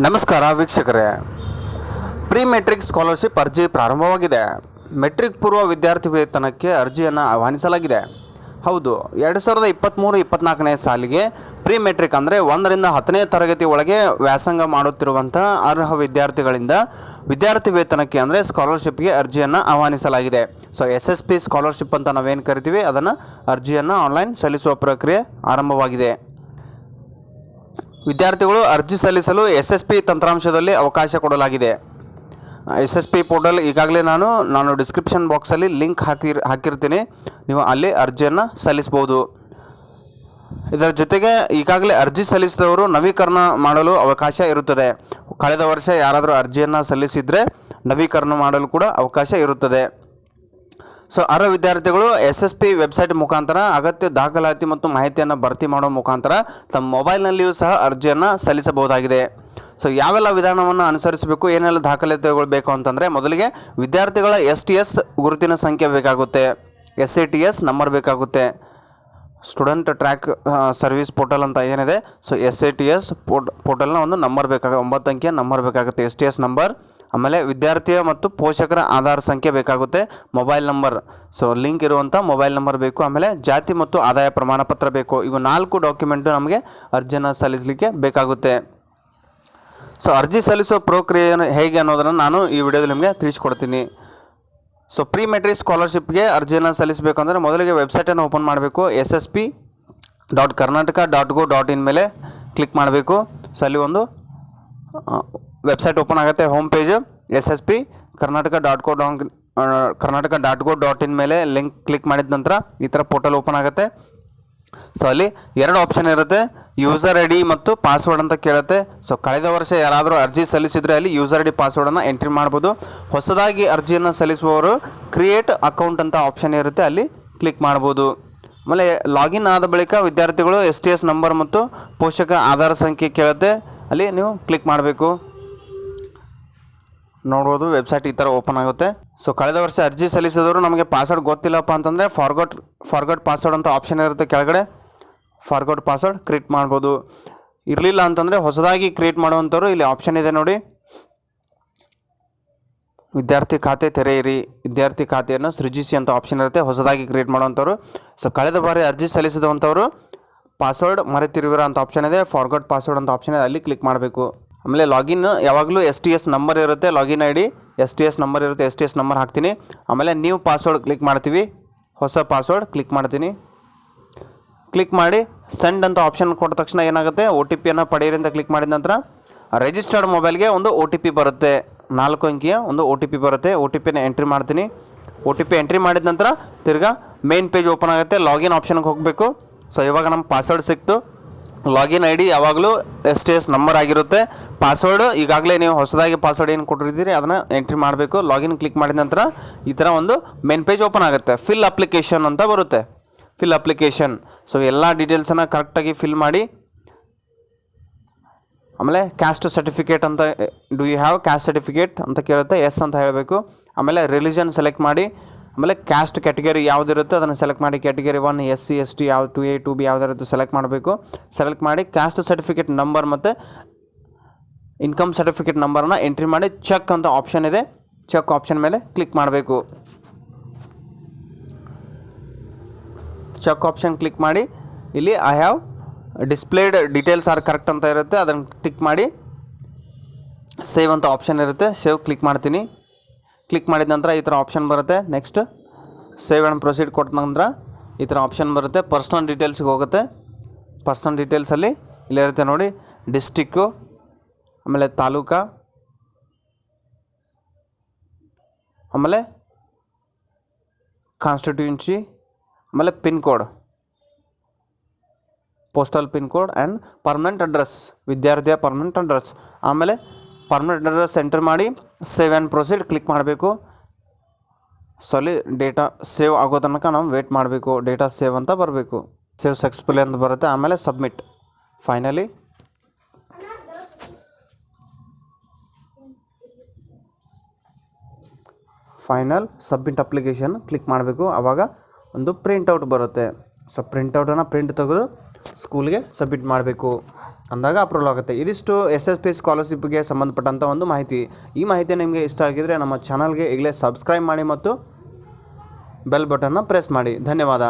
ನಮಸ್ಕಾರ ವೀಕ್ಷಕರೇ, pre matric scholarship ಅರ್ಜಿ ಪ್ರಾರಂಭವಾಗಿದೆ. ಮೆಟ್ರಿಕ್ ಪೂರ್ವ ವಿದ್ಯಾರ್ಥಿ ವೇತನಕ್ಕೆ ಅರ್ಜಿಯನ್ನು ಆಹ್ವಾನಿಸಲಾಗಿದೆ. ಹೌದು, 2023-24ನೇ ಸಾಲಿಗೆ ಪ್ರೀ ಮೆಟ್ರಿಕ್ ಅಂದರೆ 1ರಿಂದ 10ನೇ ತರಗತಿ ಒಳಗೆ ವ್ಯಾಸಂಗ ಮಾಡುತ್ತಿರುವಂಥ ಅರ್ಹ ವಿದ್ಯಾರ್ಥಿಗಳಿಂದ ವಿದ್ಯಾರ್ಥಿ ವೇತನಕ್ಕೆ ಅಂದರೆ ಸ್ಕಾಲರ್ಶಿಪ್ಗೆ ಅರ್ಜಿಯನ್ನು ಆಹ್ವಾನಿಸಲಾಗಿದೆ. ಸೊ SSP ಸ್ಕಾಲರ್ಶಿಪ್ ಅಂತ ನಾವೇನು ಕರಿತೀವಿ, ಅದನ್ನು ಅರ್ಜಿಯನ್ನು ಆನ್ಲೈನ್ ಸಲ್ಲಿಸುವ ಪ್ರಕ್ರಿಯೆ ಆರಂಭವಾಗಿದೆ. ವಿದ್ಯಾರ್ಥಿಗಳು ಅರ್ಜಿ ಸಲ್ಲಿಸಲು SSP ತಂತ್ರಾಂಶದಲ್ಲಿ ಅವಕಾಶ ಕೊಡಲಾಗಿದೆ. SSP ಪೋರ್ಟಲ್ ಈಗಾಗಲೇ ನಾನು ಡಿಸ್ಕ್ರಿಪ್ಷನ್ ಬಾಕ್ಸಲ್ಲಿ ಲಿಂಕ್ ಹಾಕಿರ್ತೀನಿ, ನೀವು ಅಲ್ಲಿ ಅರ್ಜಿಯನ್ನು ಸಲ್ಲಿಸ್ಬೋದು. ಇದರ ಜೊತೆಗೆ ಈಗಾಗಲೇ ಅರ್ಜಿ ಸಲ್ಲಿಸಿದವರು ನವೀಕರಣ ಮಾಡಲು ಅವಕಾಶ ಇರುತ್ತದೆ. ಕಳೆದ ವರ್ಷ ಯಾರಾದರೂ ಅರ್ಜಿಯನ್ನು ಸಲ್ಲಿಸಿದರೆ ನವೀಕರಣ ಮಾಡಲು ಕೂಡ ಅವಕಾಶ ಇರುತ್ತದೆ. ಸೊ ಅರ್ಹ ವಿದ್ಯಾರ್ಥಿಗಳು SSP ವೆಬ್ಸೈಟ್ ಮುಖಾಂತರ ಅಗತ್ಯ ದಾಖಲಾತಿ ಮತ್ತು ಮಾಹಿತಿಯನ್ನು ಭರ್ತಿ ಮಾಡೋ ಮುಖಾಂತರ ತಮ್ಮ ಮೊಬೈಲ್ನಲ್ಲಿಯೂ ಸಹ ಅರ್ಜಿಯನ್ನು ಸಲ್ಲಿಸಬಹುದಾಗಿದೆ. ಸೊ ಯಾವೆಲ್ಲ ವಿಧಾನವನ್ನು ಅನುಸರಿಸಬೇಕು, ಏನೆಲ್ಲ ದಾಖಲಾತಿಗಳು ಬೇಕು ಅಂತಂದರೆ, ಮೊದಲಿಗೆ ವಿದ್ಯಾರ್ಥಿಗಳ STS ಗುರುತಿನ ಸಂಖ್ಯೆ ಬೇಕಾಗುತ್ತೆ, SATS ನಂಬರ್ ಬೇಕಾಗುತ್ತೆ, ಸ್ಟೂಡೆಂಟ್ ಟ್ರ್ಯಾಕ್ ಸರ್ವಿಸ್ ಪೋರ್ಟಲ್ ಅಂತ ಏನಿದೆ, ಸೊ SATS ಪೋರ್ಟಲ್ನ ಒಂದು ನಂಬರ್ ಬೇಕಾಗುತ್ತೆ, 9 ಅಂಕಿಯ ನಂಬರ್ ಬೇಕಾಗುತ್ತೆ, STS ನಂಬರ್. ಆಮೇಲೆ ವಿದ್ಯಾರ್ಥಿಯ ಮತ್ತು ಪೋಷಕರ ಆಧಾರ್ ಸಂಖ್ಯೆ ಬೇಕಾಗುತ್ತೆ, ಮೊಬೈಲ್ ನಂಬರ್, ಸೊ ಲಿಂಕ್ ಇರುವಂಥ ಮೊಬೈಲ್ ನಂಬರ್ ಬೇಕು. ಆಮೇಲೆ ಜಾತಿ ಮತ್ತು ಆದಾಯ ಪ್ರಮಾಣ ಪತ್ರ ಬೇಕು. ಇವು 4 ಡಾಕ್ಯುಮೆಂಟು ನಮಗೆ ಅರ್ಜಿಯನ್ನು ಸಲ್ಲಿಸಲಿಕ್ಕೆ ಬೇಕಾಗುತ್ತೆ. ಸೊ ಅರ್ಜಿ ಸಲ್ಲಿಸೋ ಪ್ರಕ್ರಿಯೆ ಹೇಗೆ ಅನ್ನೋದನ್ನು ನಾನು ಈ ವಿಡಿಯೋದಲ್ಲಿ ನಿಮಗೆ ತಿಳಿಸ್ಕೊಡ್ತೀನಿ. ಸೊ ಪ್ರೀ ಮೆಟ್ರಿಕ್ ಸ್ಕಾಲರ್ಶಿಪ್ಗೆ ಅರ್ಜಿಯನ್ನು ಸಲ್ಲಿಸಬೇಕು ಅಂದರೆ ಮೊದಲಿಗೆ ವೆಬ್ಸೈಟನ್ನು ಓಪನ್ ಮಾಡಬೇಕು. ssp.karnataka.go.in ಮೇಲೆ ಕ್ಲಿಕ್ ಮಾಡಬೇಕು. ಸೊ ಅಲ್ಲಿ ಒಂದು ವೆಬ್ಸೈಟ್ ಓಪನ್ ಆಗುತ್ತೆ, ಹೋಮ್ ಪೇಜ್. SSP karnataka.go.in ಮೇಲೆ ಲಿಂಕ್ ಕ್ಲಿಕ್ ಮಾಡಿದ ನಂತರ ಈ ಥರ ಪೋರ್ಟಲ್ ಓಪನ್ ಆಗುತ್ತೆ. ಸೊ ಅಲ್ಲಿ 2 ಆಪ್ಷನ್ ಇರುತ್ತೆ, ಯೂಸರ್ ID ಮತ್ತು ಪಾಸ್ವರ್ಡ್ ಅಂತ ಕೇಳುತ್ತೆ. ಸೊ ಕಳೆದ ವರ್ಷ ಯಾರಾದರೂ ಅರ್ಜಿ ಸಲ್ಲಿಸಿದರೆ ಅಲ್ಲಿ ಯೂಸರ್ ID ಪಾಸ್ವರ್ಡನ್ನು ಎಂಟ್ರಿ ಮಾಡ್ಬೋದು. ಹೊಸದಾಗಿ ಅರ್ಜಿಯನ್ನು ಸಲ್ಲಿಸುವವರು ಕ್ರಿಯೇಟ್ ಅಕೌಂಟ್ ಅಂತ ಆಪ್ಷನ್ ಇರುತ್ತೆ, ಅಲ್ಲಿ ಕ್ಲಿಕ್ ಮಾಡ್ಬೋದು. ಆಮೇಲೆ ಲಾಗಿನ್ ಆದ ಬಳಿಕ ವಿದ್ಯಾರ್ಥಿಗಳು STS ನಂಬರ್ ಮತ್ತು ಪೋಷಕರ ಆಧಾರ್ ಸಂಖ್ಯೆ ಕೇಳುತ್ತೆ, ಅಲ್ಲಿ ನೀವು ಕ್ಲಿಕ್ ಮಾಡಬೇಕು. ನೋಡ್ಬೋದು, ವೆಬ್ಸೈಟ್ ಈ ಥರ ಓಪನ್ ಆಗುತ್ತೆ. ಸೊ ಕಳೆದ ವರ್ಷ ಅರ್ಜಿ ಸಲ್ಲಿಸಿದವರು ನಮಗೆ ಪಾಸ್ವರ್ಡ್ ಗೊತ್ತಿಲ್ಲಪ್ಪ ಅಂತಂದರೆ ಫಾರ್ಗಟ್ ಪಾಸ್ವರ್ಡ್ ಅಂತ ಆಪ್ಷನ್ ಇರುತ್ತೆ ಕೆಳಗಡೆ, ಫಾರ್ಗಟ್ ಪಾಸ್ವರ್ಡ್ ಕ್ರಿಯೇಟ್ ಮಾಡ್ಬೋದು. ಇರಲಿಲ್ಲ ಅಂತಂದರೆ ಹೊಸದಾಗಿ ಕ್ರಿಯೇಟ್ ಮಾಡುವಂಥವ್ರು ಇಲ್ಲಿ ಆಪ್ಷನ್ ಇದೆ ನೋಡಿ, ವಿದ್ಯಾರ್ಥಿ ಖಾತೆ ತೆರೆಯಿರಿ, ವಿದ್ಯಾರ್ಥಿ ಖಾತೆಯನ್ನು ಸೃಜಿಸಿ ಅಂತ ಆಪ್ಷನ್ ಇರುತ್ತೆ, ಹೊಸದಾಗಿ ಕ್ರಿಯೇಟ್ ಮಾಡುವಂಥವ್ರು. ಸೊ ಕಳೆದ ಬಾರಿ ಅರ್ಜಿ ಸಲ್ಲಿಸಿದಂಥವ್ರು ಪಾಸ್ವರ್ಡ್ ಮರೆತಿರುವಿರ ಅಂತ ಆಪ್ಷನ್ ಇದೆ, ಫಾರ್ಗಟ್ ಪಾಸ್ವರ್ಡ್ ಅಂತ ಆಪ್ಷನ್ ಇದೆ, ಅಲ್ಲಿ ಕ್ಲಿಕ್ ಮಾಡಬೇಕು. ಆಮೇಲೆ ಲಾಗಿನ್ ಯಾವಾಗಲೂ STS ನಂಬರ್ ಇರುತ್ತೆ, ಲಾಗಿನ್ ID STS ನಂಬರ್ ಇರುತ್ತೆ, STS ನಂಬರ್ ಹಾಕ್ತೀನಿ. ಆಮೇಲೆ ನ್ಯೂ ಪಾಸ್ವರ್ಡ್ ಕ್ಲಿಕ್ ಮಾಡ್ತೀವಿ, ಹೊಸ ಪಾಸ್ವರ್ಡ್ ಕ್ಲಿಕ್ ಮಾಡ್ತೀನಿ. ಕ್ಲಿಕ್ ಮಾಡಿ ಸೆಂಡ್ ಅಂತ ಆಪ್ಷನ್ ಕೊಟ್ಟ ತಕ್ಷಣ ಏನಾಗುತ್ತೆ, OTPಯನ್ನು ಪಡೆಯಿರಿ ಅಂತ ಕ್ಲಿಕ್ ಮಾಡಿದ ನಂತರ ರಿಜಿಸ್ಟರ್ಡ್ ಮೊಬೈಲ್ಗೆ ಒಂದು OTP ಬರುತ್ತೆ, 4 ಅಂಕಿಯ ಒಂದು OTP ಬರುತ್ತೆ. OTPನ ಎಂಟ್ರಿ ಮಾಡ್ತೀನಿ. OTP ಎಂಟ್ರಿ ಮಾಡಿದ ನಂತರ ತಿರ್ಗಾ ಮೇನ್ ಪೇಜ್ ಓಪನ್ ಆಗುತ್ತೆ, ಲಾಗಿನ್ ಆಪ್ಷನ್ಗೆ ಹೋಗಬೇಕು. ಸೊ ಇವಾಗ ನಮ್ಮ ಪಾಸ್ವರ್ಡ್ ಸಿಕ್ತು. ಲಾಗಿನ್ ID ಯಾವಾಗಲೂ STS ನಂಬರ್ ಆಗಿರುತ್ತೆ. ಪಾಸ್ವರ್ಡ್ ಈಗಾಗಲೇ ನೀವು ಹೊಸದಾಗಿ ಪಾಸ್ವರ್ಡ್ ಏನು ಕೊಟ್ಟಿದ್ದೀರಿ ಅದನ್ನು ಎಂಟ್ರಿ ಮಾಡಬೇಕು. ಲಾಗಿನ್ ಕ್ಲಿಕ್ ಮಾಡಿದ ನಂತರ ಈ ಥರ ಒಂದು ಮೇನ್ ಪೇಜ್ ಓಪನ್ ಆಗುತ್ತೆ. ಫಿಲ್ ಅಪ್ಲಿಕೇಶನ್ ಅಂತ ಬರುತ್ತೆ, ಫಿಲ್ ಅಪ್ಲಿಕೇಶನ್. ಸೊ ಎಲ್ಲ ಡೀಟೇಲ್ಸನ್ನು ಕರೆಕ್ಟಾಗಿ ಫಿಲ್ ಮಾಡಿ. ಆಮೇಲೆ ಕ್ಯಾಸ್ಟ್ ಸರ್ಟಿಫಿಕೇಟ್ ಅಂತ, do you have caste certificate ಅಂತ ಕೇಳುತ್ತೆ, ಎಸ್ ಅಂತ ಹೇಳಬೇಕು. ಆಮೇಲೆ ರಿಲಿಜನ್ ಸೆಲೆಕ್ಟ್ ಮಾಡಿ. ಆಮೇಲೆ ಕ್ಯಾಸ್ಟ್ ಕ್ಯಾಟಗರಿ ಯಾವುದಿರುತ್ತೆ ಅದನ್ನು ಸೆಲೆಕ್ಟ್ ಮಾಡಿ. ಕ್ಯಾಟಗರಿ 1 SC ST ಯಾವ 2A 2B ಯಾವುದಿರುತ್ತೆ ಸೆಲೆಕ್ಟ್ ಮಾಡಬೇಕು. ಸೆಲೆಕ್ಟ್ ಮಾಡಿ ಕ್ಯಾಸ್ಟ್ ಸರ್ಟಿಫಿಕೇಟ್ ನಂಬರ್ ಮತ್ತು ಇನ್ಕಮ್ ಸರ್ಟಿಫಿಕೇಟ್ ನಂಬರನ್ನು ಎಂಟ್ರಿ ಮಾಡಿ. ಚೆಕ್ ಅಂತ ಆಪ್ಷನ್ ಇದೆ, ಚೆಕ್ ಆಪ್ಷನ್ ಮೇಲೆ ಕ್ಲಿಕ್ ಮಾಡಬೇಕು. ಚೆಕ್ ಆಪ್ಷನ್ ಕ್ಲಿಕ್ ಮಾಡಿ. ಇಲ್ಲಿ I have displayed details are correct ಅಂತ ಇರುತ್ತೆ, ಅದನ್ನು ಟಿಕ್ ಮಾಡಿ. ಸೇವ್ ಅಂತ ಆಪ್ಷನ್ ಇರುತ್ತೆ, ಸೇವ್ ಕ್ಲಿಕ್ ಮಾಡ್ತೀನಿ. ಕ್ಲಿಕ್ ಮಾಡಿದ ನಂತರ ಈ ಥರ ಆಪ್ಷನ್ ಬರುತ್ತೆ. ನೆಕ್ಸ್ಟ್ ಸೇವ್ ಆ್ಯಂಡ್ ಪ್ರೊಸೀಡ್ ಕೊಟ್ಟ ನಂತರ ಈ ಥರ ಆಪ್ಷನ್ ಬರುತ್ತೆ. ಪರ್ಸ್ನಲ್ ಡೀಟೇಲ್ಸ್ಗೆ ಹೋಗುತ್ತೆ. ಪರ್ಸ್ನಲ್ ಡೀಟೇಲ್ಸಲ್ಲಿ ಇಲ್ಲಿರುತ್ತೆ ನೋಡಿ, ಡಿಸ್ಟಿಕ್ಕು, ಆಮೇಲೆ ತಾಲೂಕಾ, ಆಮೇಲೆ ಕಾನ್ಸ್ಟಿಟ್ಯೂನ್ಸಿ, ಆಮೇಲೆ pin code, postal pin code and permanent address, ವಿದ್ಯಾರ್ಥಿಯ ಪರ್ಮನೆಂಟ್ ಅಡ್ರೆಸ್. ಆಮೇಲೆ ಪರ್ಮನೆಂಟ್ ಅಡ್ರೆಸ್ ಎಂಟರ್ ಮಾಡಿ ಸೇವ್ ಆ್ಯಂಡ್ ಪ್ರೊಸೀಡ್ ಕ್ಲಿಕ್ ಮಾಡಬೇಕು. ಸೊ ಅಲ್ಲಿ ಡೇಟಾ ಸೇವ್ ಆಗೋ ತನಕ ನಾವು ವೇಟ್ ಮಾಡಬೇಕು. ಡೇಟಾ ಸೇವ್ ಅಂತ ಬರಬೇಕು, ಸೇವ್ ಸಕ್ಸಸ್ಫುಲಿ ಅಂತ ಬರುತ್ತೆ. ಆಮೇಲೆ submit. Finally submit application click ಮಾಡಬೇಕು. ಆವಾಗ ಒಂದು ಪ್ರಿಂಟೌಟ್ ಬರುತ್ತೆ. ಸೊ ಪ್ರಿಂಟೌಟನ್ನು ಪ್ರಿಂಟ್ ತೆಗೆದು ಸ್ಕೂಲ್ಗೆ ಸಬ್ಮಿಟ್ ಮಾಡಬೇಕು. ಅಂದಾಗ ಅಪ್ರೂವಲ್ ಆಗುತ್ತೆ. ಇದಿಷ್ಟು SSP ಸ್ಕಾಲರ್ಶಿಪ್ಗೆ ಸಂಬಂಧಪಟ್ಟಂಥ ಒಂದು ಮಾಹಿತಿ. ಈ ಮಾಹಿತಿ ನಿಮಗೆ ಇಷ್ಟ ಆಗಿದರೆ ನಮ್ಮ ಚಾನಲ್ಗೆ ಈಗಲೇ ಸಬ್ಸ್ಕ್ರೈಬ್ ಮಾಡಿ ಮತ್ತು ಬೆಲ್ ಬಟನ್ನ ಪ್ರೆಸ್ ಮಾಡಿ. ಧನ್ಯವಾದ.